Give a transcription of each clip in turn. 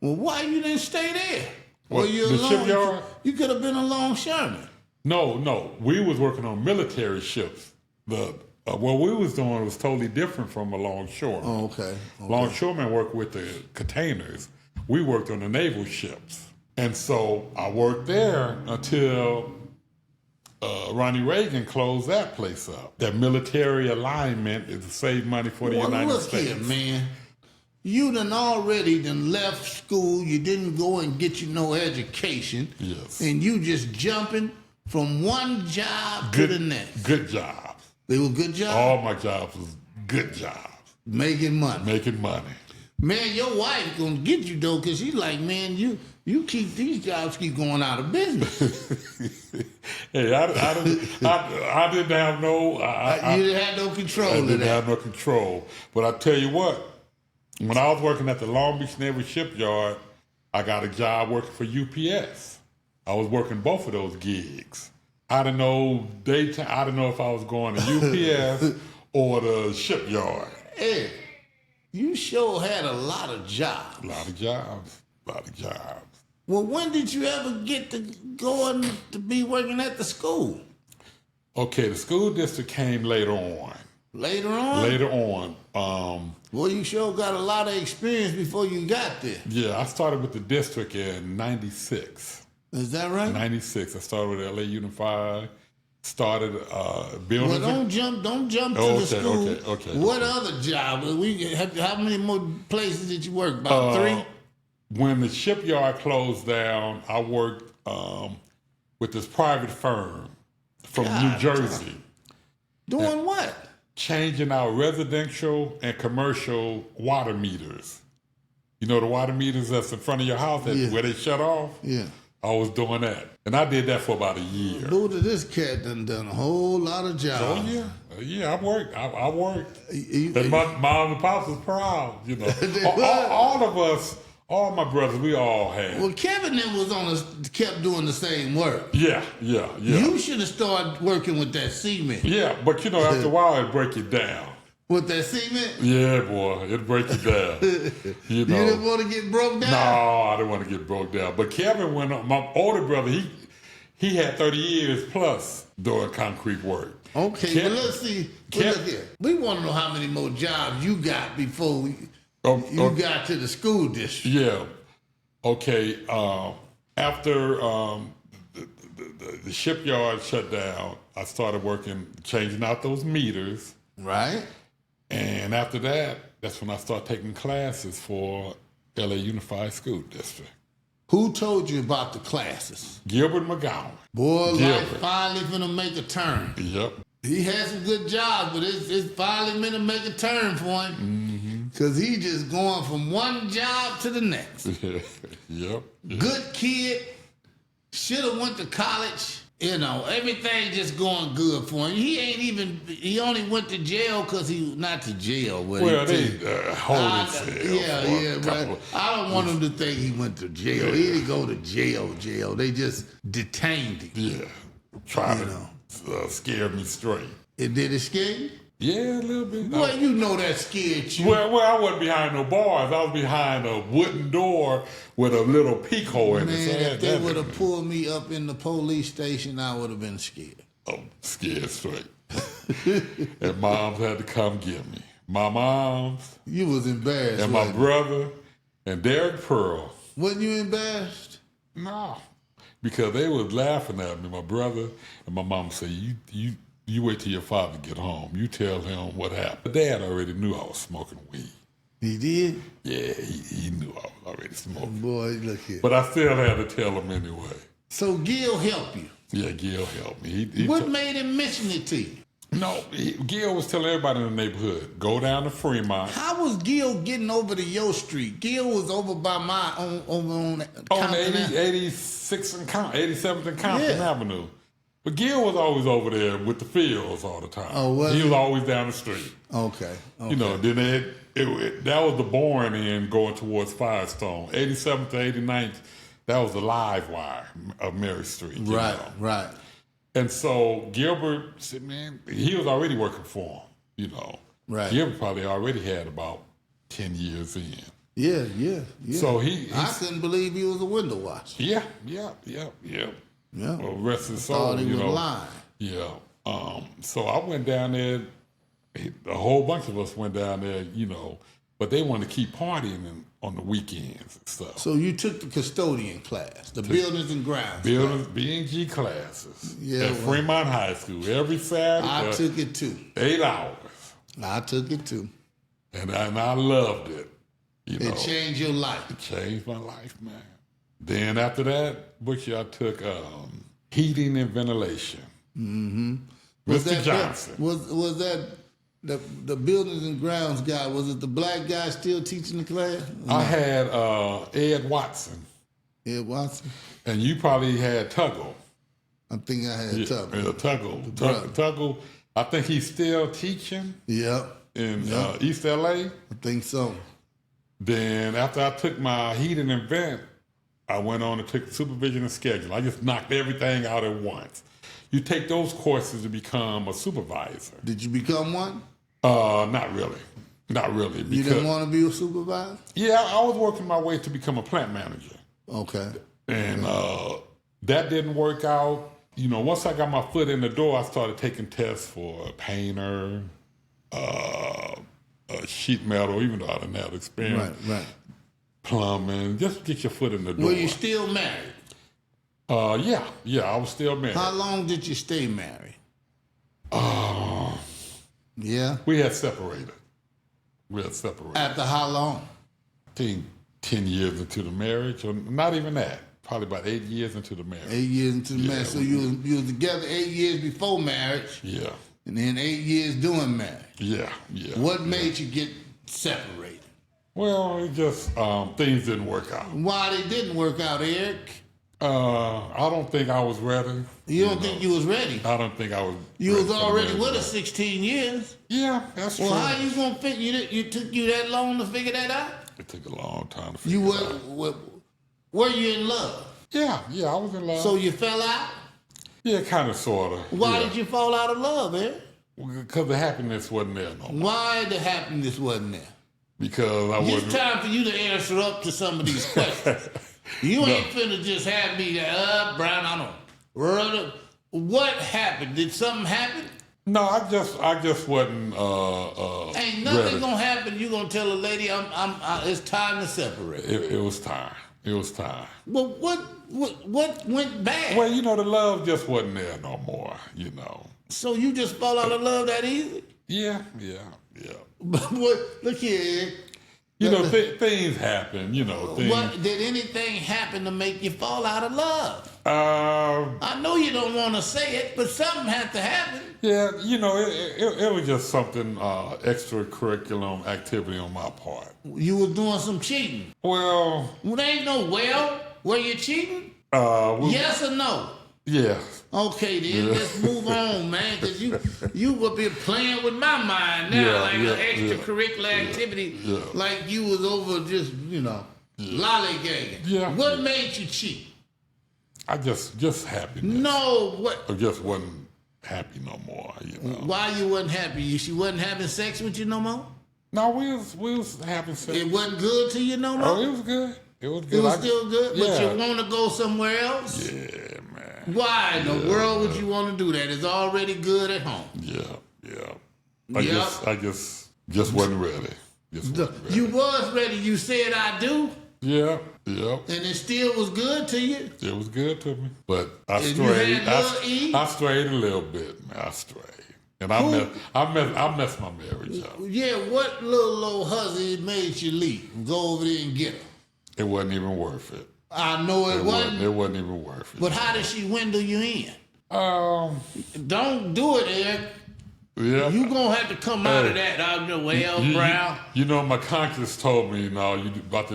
Well, why you didn't stay there? What, the shipyard? You could have been a longshoreman. No. We was working on military ships. What we was doing was totally different from a longshoreman. Oh, okay. Longshoremen work with the containers. We worked on the naval ships. And so I worked there until Ronnie Reagan closed that place up. That military alignment is to save money for the United States. Look here, man. You already left school. You didn't go and get you no education. Yes. And you just jumping from one job to the next. Good jobs. They were good jobs? All my jobs was good jobs. Making money. Making money. Man, your wife gonna get you though, cause she's like, man, you keep these jobs keep going out of business. Hey, I didn't have no. You didn't have no control of that. I didn't have no control. But I tell you what, when I was working at the Long Beach Naval Shipyard, I got a job working for UPS. I was working both of those gigs. I didn't know daytime. I didn't know if I was going to UPS or the shipyard. Hey, you sure had a lot of jobs. A lot of jobs. Well, when did you ever get to going to be working at the school? Okay, the school district came later on. Later on? Later on. Well, you sure got a lot of experience before you got there. Yeah, I started with the district in 96. Is that right? 96. I started with LA Unified. Started building. Well, don't jump to the school. Okay. What other job? How many more places did you work? About 3? When the shipyard closed down, I worked with this private firm from New Jersey. Doing what? Changing out residential and commercial water meters. You know the water meters that's in front of your house where they shut off? Yeah. I was doing that. And I did that for about a year. Dude, this cat done a whole lot of jobs. Oh, yeah. Yeah, I worked. And my mom and pops was proud, you know. all of us, all my brothers, we all had. Well, Kevin then kept doing the same work. Yeah. You should have started working with that cement. Yeah, but you know, after a while, it'd break it down. With that cement? Yeah, boy, it'd break it down. You know. You didn't want to get broke down? No, I didn't want to get broke down. But Kevin went on, my older brother, he had 30 years plus doing concrete work. Okay, well, let's see. Look here. We want to know how many more jobs you got before you got to the school district. Yeah. Okay. After the shipyard shut down, I started changing out those meters. Right. And after that, that's when I started taking classes for LA Unified School District. Who told you about the classes? Gilbert McGowan. Boy, life finally finna make a turn. Yep. He had some good jobs, but it's finally finna make a turn for him. Because he just going from one job to the next. Yep. Good kid. Should have went to college. You know, everything just going good for him. He only went to jail because not to jail. Well, they hold his Yeah, but I don't want him to think he went to jail. Yeah. He didn't go to jail. They just detained him. Yeah, trying to scare me straight. Did it scare you? Yeah, a little bit. Well, you know that scared you. Well, I wasn't behind no bars. I was behind a wooden door with a little peek hole in it. Man, if they would have pulled me up in the police station, I would have been scared. Oh, scared straight. And moms had to come get me. My moms. You was embarrassed. And my brother and Derek Pearl. Wasn't you embarrassed? No. Because they was laughing at me. My brother and my mom said, You wait till your father get home. You tell him what happened. Dad already knew I was smoking weed. He did? Yeah, he knew I was already smoking. Boy, look here. But I still had to tell him anyway. So Gil helped you? Yeah, Gil helped me. What made him mention it to you? No, Gil was telling everybody in the neighborhood, go down to Fremont. How was Gil getting over to your street? Gil was over by over on Compton 86th and 87th and Compton Avenue. But Gil was always over there with the fields all the time. Oh, was he was always down the street. Okay. You know, then that was the boring end going towards Firestone. 87th to 89th, that was the live wire of Mary Street. Right. And so Gilbert said, man, he was already working for him, you know. Right. Gilbert probably already had about 10 years in. Yeah, yeah, yeah. So I couldn't believe he was a window washer. Yeah. Yeah. Well, rest his Thought soul, he you was know. lying. Yeah. So I went down there. A whole bunch of us went down there, you know, but they wanted to keep partying on the weekends and stuff. So you took the custodian class, the buildings and grounds. Buildings, B&G classes Yeah, at Fremont High School every Saturday. I took it too. 8 hours. I took it too. And I loved it. You know, It changed your life. It changed my life, man. Then after that, Butcher, I took heating and ventilation. Mm-hmm. Mr. Johnson. Was that the buildings and grounds guy? Was it the black guy still teaching the class? I had Ed Watson. Ed Watson? And you probably had Tuggle. I think I had Tuggle. Yeah, Tuggle. I think he's still teaching. Yep. In East LA. I think so. Then after I took my heating and vent, I went on and took supervision and schedule. I just knocked everything out at once. You take those courses to become a supervisor. Did you become one? Not really. Not really. You didn't want to be a supervisor? Yeah, I was working my way to become a plant manager. Okay. And that didn't work out. You know, once I got my foot in the door, I started taking tests for a painter, sheet metal, even though I didn't have experience. Right. Plumbing, just to get your foot in the door. Were you still married? Yeah, I was still married. How long did you stay married? Yeah. We had separated. After how long? I think 10 years into the marriage, or not even that. Probably about 8 years into the marriage. 8 years into the marriage. So you was together 8 years before marriage. Yeah. And then 8 years doing marriage. Yeah. What made you get separated? Well, it just things didn't work out. Why they didn't work out, Eric? I don't think I was ready. You don't think you was ready? I don't think I was. You was already with us 16 years. Yeah, that's true. Well, how you gonna fit? You took you that long to figure that out? It took a long time to figure it out. Were you in love? Yeah, I was in love. So you fell out? Yeah, kind of, sort of. Why did you fall out of love, Eric? Because the happiness wasn't there no more. Why the happiness wasn't there? Because I wasn't. It's time for you to answer up to some of these questions. You ain't finna just have me, Brown, I don't. What happened? Did something happen? No, I just wasn't. Ain't nothing ready. gonna happen. You gonna tell a lady, it's time to separate. It was time. It was time. Well, what went bad? Well, you know, the love just wasn't there no more. You know. So you just fall out of love that easy? Yeah. But look here. You know, things happen. You know, things. What did anything happen to make you fall out of love? I know you don't want to say it, but something had to happen. Yeah, you know, it was just something extracurricular activity on my part. You was doing some cheating. Well, There ain't no were you cheating? Yes or no? Yeah. Okay, then let's move on, man, because you would be playing with my mind now, an extracurricular activity, like you was over just, lollygagging. Yeah. What made you cheat? I just happiness. No, what? I just wasn't happy no more, you know. Why you wasn't happy? She wasn't having sex with you no more? No, we was having sex. It wasn't good to you no more? Oh, it was good. It was good. It was still good, yeah. but you want to go somewhere else? Yeah, man. Why in the world would you want to do that? It's already good at home. Yeah. I just wasn't ready. You was ready. You said I do. Yeah. And it still was good to you. It was good to me, but I And strayed. you had little E? I strayed a little bit, man. I strayed, and I messed my marriage up. Yeah, what little old hussy made you leave? Go over there and get her. It wasn't even worth it. I know it wasn't. It wasn't even worth it. But how did she window you in? Don't do it, Eric. Yeah. You gonna have to come out of that. I know, Brown. You know, my conscience told me, you about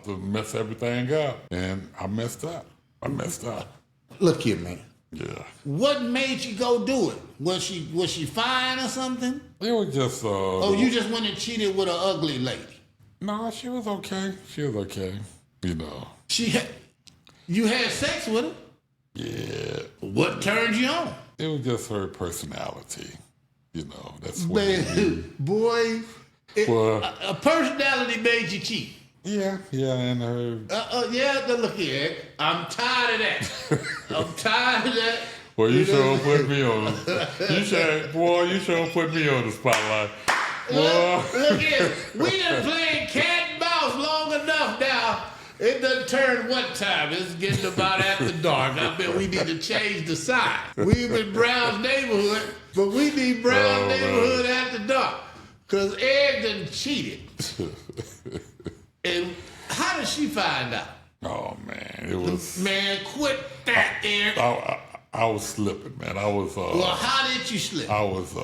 to mess everything up, and I messed up. Look here, man. Yeah. What made you go do it? Was she fine or something? It was just. You just went and cheated with an ugly lady. No, she was okay. You know. You had sex with her? Yeah. What turned you on? It was just her personality. You know, that's what Man, boy, a personality made you cheat. Yeah, and her. Yeah, look here. I'm tired of that. I'm tired of that. Well, you sure put me on. You sure put me on the spotlight. Look here. We done played cat and mouse long enough now. It done turned what time? It's getting about after dark. I bet we need to change the sign. We've in Brown's neighborhood, but we need Brown's neighborhood after dark. Because Ed done cheated. And how did she find out? Oh, man. It was... Man, quit that, Eric. I was slipping, man. I was... well, how did you slip? I was...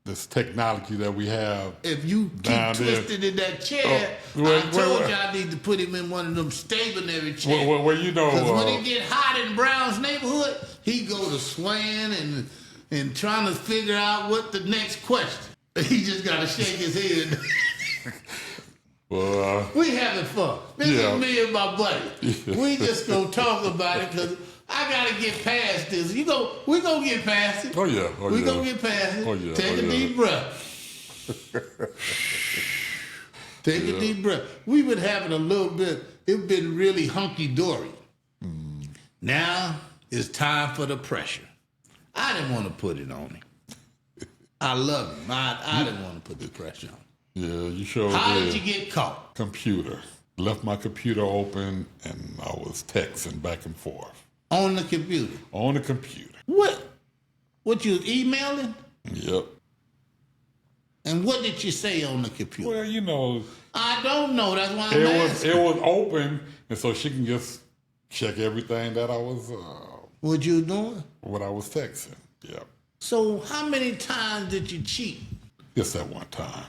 this technology that we have. If you keep twisted in that chair, I told you I need to put him in one of them stationary chairs. Well, you know... Because when it get hot in Brown's neighborhood, he go to swaying and trying to figure out what the next question. He just got to shake his head. Well, we having fun. This is me and my buddy. We just gonna talk about it because I gotta get past this. We gonna get past it. Oh yeah. We gonna get past it. Oh yeah. Take a deep breath. Take a deep breath. We've been having a little bit. It's been really hunky dory. Now it's time for the pressure. I didn't want to put it on him. I love him. I didn't want to put the pressure on him. Yeah, you sure How did. did you get caught? Computer. Left my computer open and I was texting back and forth. On the computer? On the computer. What you was emailing? Yep. And what did you say on the computer? Well, you know. I don't know. That's why I'm asking. It was open, and so she can just check everything that I was... what you doing? What I was texting, yep. So how many times did you cheat? Just that one time.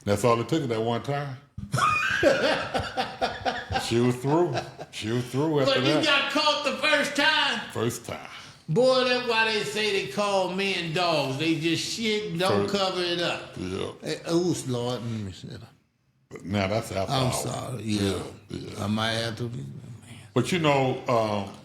That's all it took that one time. She was through. She was through after that. But you got caught the first time? First time. Boy, that's why they say they call men dogs. They just shit and don't cover it up. Yeah. Hey, oh, Lord, let me sit up. Now that's after I'm sorry. Yeah. I might have to be. But you know...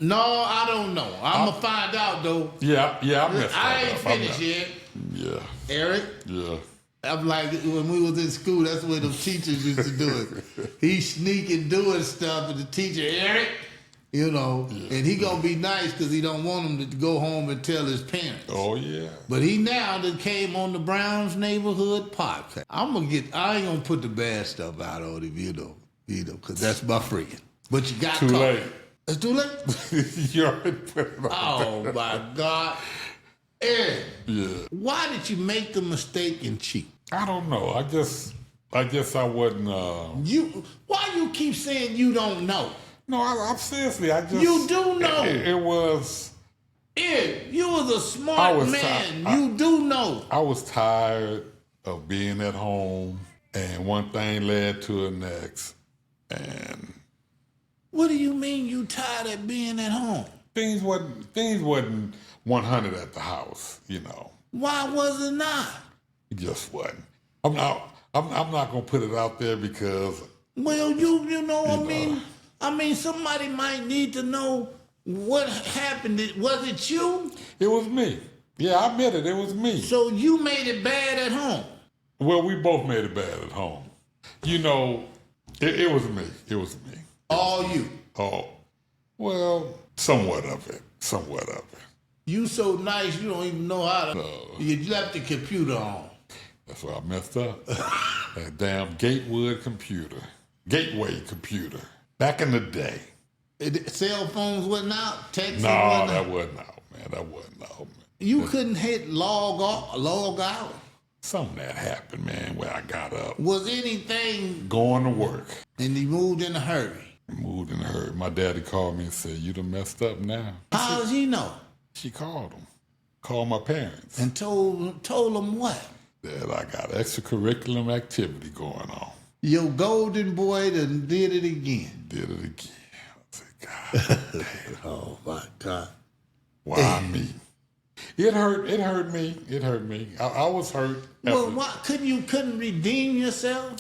no, I don't know. I'm going to find out, though. Yeah, I messed up. I ain't finished yet. Yeah. Eric? Yeah. I'm like, when we was in school, that's the way them teachers used to do it. He sneaking doing stuff, and the teacher, Eric, and he gonna be nice because he don't want him to go home and tell his parents. Oh, yeah. But he now that came on the Brown's Neighborhood podcast. I ain't gonna put the bad stuff out on him, because that's my friend. But you got too caught. late. It's too late? You already put it on. Oh, my God. Eric, why did you make the mistake and cheat? I don't know. I guess I wasn't... Why you keep saying you don't know? No, I'm seriously, I just... You do know. It was... Eric, you was a smart man. You do know. I was tired of being at home, and one thing led to the next, and... What do you mean you tired of being at home? Things wasn't 100 at the house, Why was it not? It just wasn't. I'm not gonna put it out there because... Well, I mean, somebody might need to know what happened. Was it you? It was me. Yeah, I admit it. It was me. So you made it bad at home? Well, we both made it bad at home. It was me. It was me. All you? Oh, well, somewhat of it. You so nice you don't even know how to... You left the computer on. That's where I messed up. That damn Gateway computer. Back in the day. Cell phones wasn't out? Texting No, that wasn't out, man. You couldn't hit log out? Something that happened, man, where I got up. Was anything... Going to work. And he moved in a hurry? My daddy called me and said, you done messed up now. How does he know? She called him. Called my parents. And told them what? That I got extracurricular activity going on. Your golden boy done did it again. I said, God damn. Oh, my God. Why me? It hurt me. I was hurt. Well, couldn't redeem yourself?